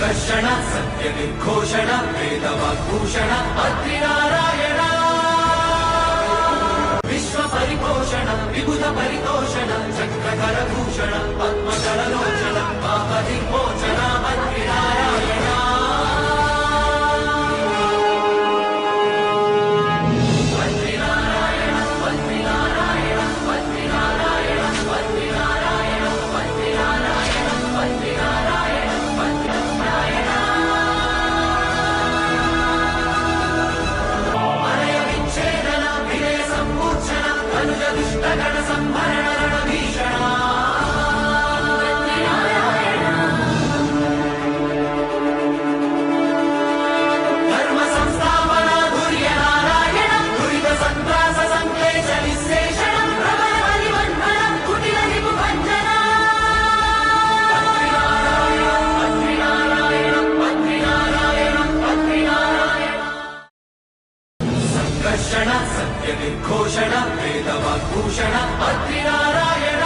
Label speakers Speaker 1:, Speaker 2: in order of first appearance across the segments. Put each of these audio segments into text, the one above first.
Speaker 1: संकर्षण सत्य निर्घोषण वेदवाग्भूषण अत्रिनारायण विश्व परिपोषण विबुध परितोषण चक्रधर भूषण पद्मदललोचन पापविमोचन अत्रिनारायण दुष्टगण संहरण रणभीषण धर्म संस्थापना धुर्य नारायण दुरित संत्रास संक्लेश निःशेषण प्रबल बलिबंधन कुटिल रिपुभञ्जन संकर्षण सत्य निर्घोषण वेदवाग्भूषण अत्रिनारायण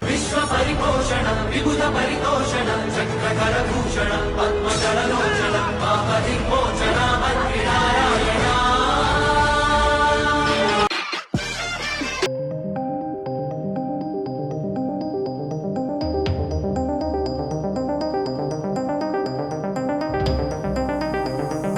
Speaker 1: विश्व परिपोषण विबुध परितोषण चक्रधर भूषण पद्मदललोचन पापविमोचन